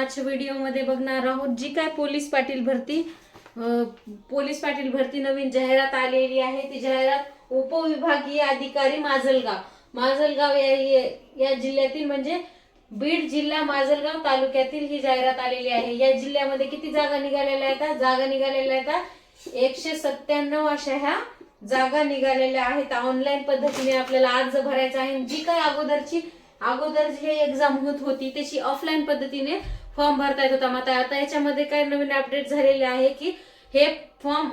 आजच्या व्हिडिओमध्ये बघणार आहोत जी काय पोलीस पाटील भरती नवीन जाहिरात आलेली आहे। ती जाहिरात उपविभागीय अधिकारी माजलगाव या जिल्ह्यातील म्हणजे बीड जिल्हा माजलगाव तालुक्यातील ही जाहिरात आलेली आहे। या जिल्ह्यामध्ये किती जागा निघालेल्या आहेत? 197 अशा ह्या जागा निघालेल्या आहेत। ऑनलाईन पद्धतीने आपल्याला अर्ज भरायचा आहे। जी काय अगोदर जे एक्झाम होत होती त्याची ऑफलाईन पद्धतीने फॉर्म भरता येत होता। मग आता याच्यामध्ये काय नवीन अपडेट झालेले आहे की हे फॉर्म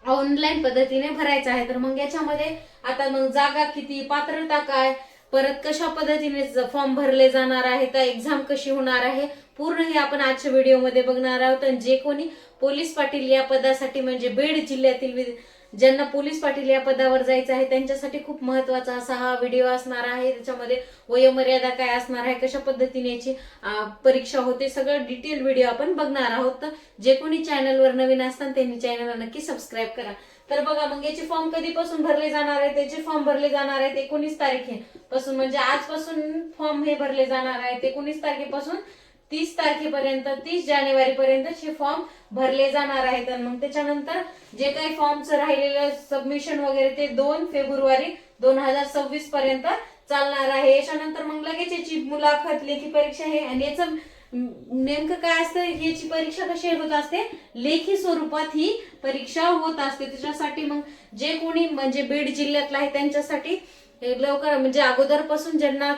ऑनलाईन पद्धतीने भरायचा आहे। तर मग याच्यामध्ये आता मग जागा किती, पात्रता काय, परत कशा पद्धतीने फॉर्म भरले जाणार आहे, तर एक्झाम कशी होणार आहे, पूर्ण हे आपण आजच्या व्हिडिओमध्ये बघणार आहोत। आणि जे कोणी पोलीस पाटील या पदासाठी म्हणजे बीड जिल्ह्यातील ज्यांना पोलीस पाटील या पदावर जायचं आहे त्यांच्यासाठी खूप महत्त्वाचा असा हा व्हिडिओ असणार आहे। त्याच्यामध्ये वयोमर्यादा काय असणार आहे, कशा पद्धतीने याची परीक्षा होते, सगळं डिटेल व्हिडिओ आपण बघणार आहोत। तर जे कोणी चॅनलवर नवीन असतात त्यांनी चॅनलला नक्की सबस्क्राईब करा। तर बघा मग याचे फॉर्म कधीपासून भरले जाणार आहे, त्याचे फॉर्म भरले जाणार आहेत 19 तारखेपासून, म्हणजे आजपासून फॉर्म हे भरले जाणार आहेत। 19 तारखेपासून 30 तारखेपर्यंत 30 जानेवारीपर्यंत हे फॉर्म भरले जाणार आहेत। आणि मग त्याच्यानंतर जे काही फॉर्मचं राहिलेलं सबमिशन वगैरे ते 2 फेब्रुवारी 2026 पर्यंत चालणार आहे। याच्यानंतर मग लगेच याची मुलाखत, लेखी परीक्षा आहे। आणि याचं नेमकं काय असतं, याची परीक्षा कशी होत असते, लेखी स्वरूपात ही परीक्षा होत असते। त्याच्यासाठी मग जे कोणी म्हणजे बीड जिल्ह्यातला आहे त्यांच्यासाठी लवकर म्हणजे अगोदरपासून ज्यांना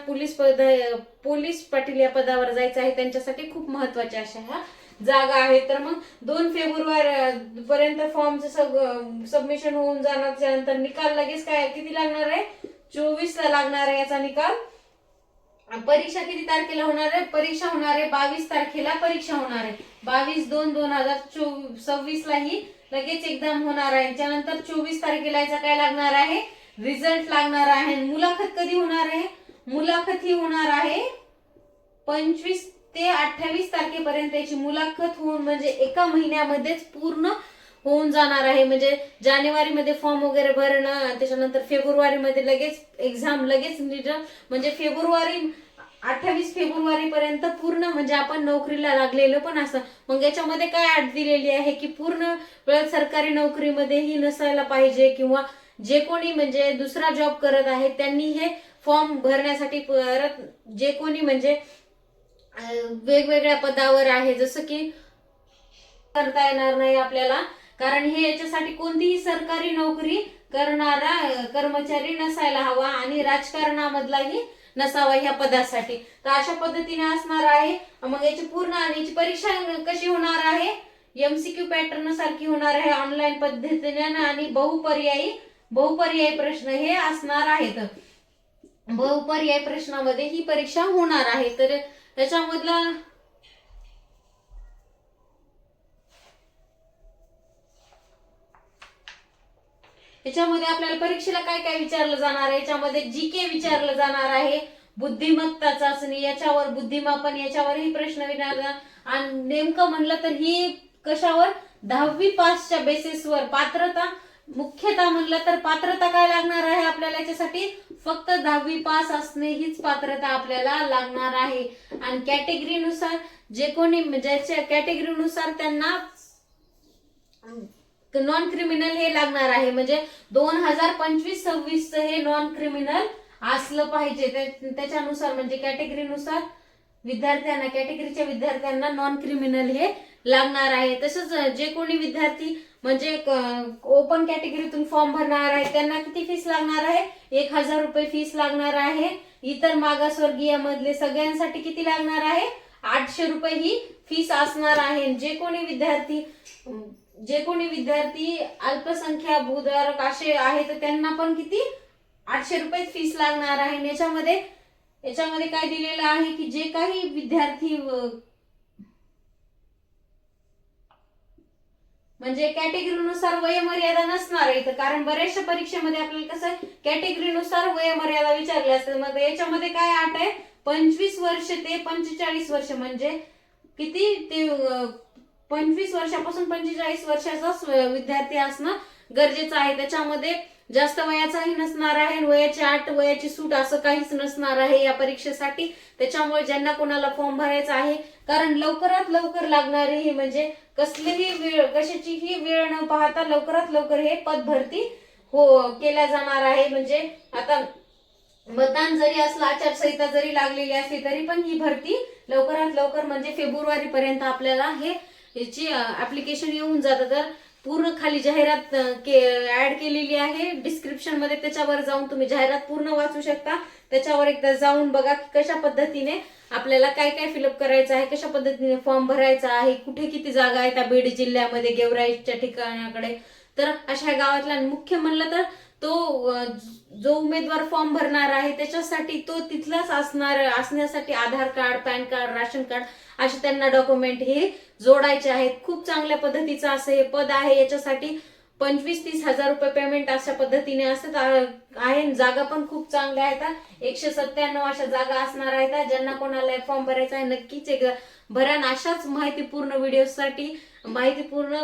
पोलीस पाटील या पदावर जायचं आहे त्यांच्यासाठी खूप महत्वाच्या अशा ह्या जागा आहेत। तर मग 2 फेब्रुवारी पर्यंत फॉर्मचं सबमिशन होऊन जाणार। त्यानंतर निकाल लगेच काय किती लागणार आहे, 24 ला लागणार आहे याचा निकाल। परीक्षा किती तारखेला होणार आहे, परीक्षा होणार आहे 22 तारखेला परीक्षा होणार आहे। 22/2/2026 ला ही लगेच एक्झाम होणार आहे। त्यानंतर 24 तारखेला याचा काय लागणार आहे, रिझल्ट लागणार आहे। मुलाखत कधी होणार आहे, मुलाखत ही होणार आहे 25 ते 28 तारखेपर्यंत याची मुलाखत होऊन म्हणजे एका महिन्यामध्येच पूर्ण होऊन जाणार आहे। म्हणजे जानेवारीमध्ये फॉर्म वगैरे भरणं, त्याच्यानंतर फेब्रुवारीमध्ये लगेच एक्झाम, लगेच म्हणजे 28 फेब्रुवारी पर्यंत पूर्ण म्हणजे आपण नोकरीला लागलेलं पण असं। मग याच्यामध्ये काय अट दिलेली आहे की पूर्ण वेळ सरकारी नोकरीमध्येही नसायला पाहिजे, किंवा जे कोणी म्हणजे दुसरा जॉब करत आहे त्यांनी हे फॉर्म भरण्यासाठी परत जे कोणी म्हणजे वेगवेगळ्या पदावर आहे, जसं की करता येणार नाही आपल्याला, कारण हे याच्यासाठी कोणतीही सरकारी नोकरी करणारा कर्मचारी नसायला हवा आणि राजकारणामधलाही नसावा ह्या पदासाठी। तर अशा पद्धतीने असणार आहे। मग याची पूर्ण आणि याची परीक्षा कशी होणार आहे, MCQ पॅटर्न सारखी होणार आहे ऑनलाईन पद्धतीने, आणि बहुपर्यायी प्रश्न हे असणार आहेत। बहुपर्यायी प्रश्नामध्ये ही परीक्षा होणार आहे। तर याच्यामधला याच्यामध्ये आपल्याला परीक्षेला काय काय विचारलं जाणार आहे, याच्यामध्ये GK विचारलं जाणार आहे, बुद्धिमत्ता चाचणी, याच्यावर बुद्धिमापन, याच्यावरही प्रश्न विचारला। आणि नेमकं म्हणलं तर ही कशावर, 10वी पासच्या बेसिसवर पात्रता, मुख्यतः म्हणलं तर पात्रता काय लागणार आहे आपल्याला याच्यासाठी, फक्त 10वी पास असणे हीच पात्रता आपल्याला लागणार आहे। आणि कॅटेगरीनुसार जे कोणी ज्याच्या कॅटेगरीनुसार त्यांना नॉन क्रिमिनल हे लागणार आहे। म्हणजे 2025-26 हे नॉन क्रिमिनल असलं पाहिजे। त्याच्यानुसार म्हणजे कॅटेगरीनुसार कॅटेगरीच्या विद्यार्थ्यांना नॉन क्रिमिनल हे लागणार आहे। तसंच जे कोणी विद्यार्थी म्हणजे ओपन कॅटेगरीतून फॉर्म भरणार आहे त्यांना किती फीस लागणार आहे, 1000 रुपये फीस लागणार आहे। इतर मागासवर्गीय मधले सगळ्यांसाठी किती लागणार आहे, 800 रुपये ही फीस असणार आहे। जे कोणी विद्यार्थी अल्पसंख्याक भूधारक असे आहे तर त्यांना पण किती 800 रुपये फीस लागणार आहे। याच्यामध्ये काय दिलेलं आहे की जे काही विद्यार्थी म्हणजे कॅटेगरीनुसार वयोमर्यादा नसणार आहे, कारण बऱ्याचशा परीक्षेमध्ये आपल्याला कसं कॅटेगरीनुसार वयोमर्यादा विचारली असते। मग याच्यामध्ये काय अट आहे, 25 वर्ष ते 45 वर्ष, म्हणजे किती ते 25 वर्षापासून 45 वर्षाचा विद्यार्थी असणं गरजेचं आहे। त्याच्यामध्ये जास्त वयाचाही नसणार आहे, वयाची अट वयाची सूट असं काहीच नसणार आहे या परीक्षेसाठी. त्याच्यामुळे ज्यांना कोणाला फॉर्म भरायचा आहे, कारण लवकरात लवकर लागणारी ही म्हणजे कसलीही वेळ कशाचीही वेळ न पाहता लवकरात लवकर हे पद भरती केल्या जाणार आहे. म्हणजे आता मतदान जरी असलं, आचारसंहिता जरी लागलेली असली तरी पण ही भरती लवकरात लवकर म्हणजे फेब्रुवारी पर्यंत आपल्याला याची ऍप्लिकेशन येऊन जातं. तर पूर्ण खाली जाहिरात ऍड केलेली आहे डिस्क्रिप्शन मध्ये, त्याच्यावर जाऊन तुम्ही जाहिरात पूर्ण वाचू शकता. त्याच्यावर एकदा जाऊन बघा की कशा पद्धतीने आपल्याला काय काय फिलअप करायचं आहे, कशा पद्धतीने फॉर्म भरायचा आहे, कुठे किती जागा आहेत त्या बीड जिल्ह्यामध्ये गेवराईच्या ठिकाणाकडे. तर अशा गावातला मुख्य म्हणलं तर तो जो उमेदवार फॉर्म भरणार आहे त्याच्यासाठी तो तिथलाच असण्यासाठी Aadhaar card, PAN card, ration card असे त्यांना डॉक्युमेंट हे जोडायचे आहेत. खूप चांगल्या पद्धतीचं असं हे पद आहे. याच्यासाठी 25-30 हजार रुपये पेमेंट अशा पद्धतीने असत आहे. जागा पण खूप चांगल्या आहेत. 197 अशा जागा असणार आहेत. ज्यांना कोणाला फॉर्म भरायचा आहे नक्कीच एकदा भरा. अशाच माहितीपूर्ण व्हिडिओसाठी माहितीपूर्ण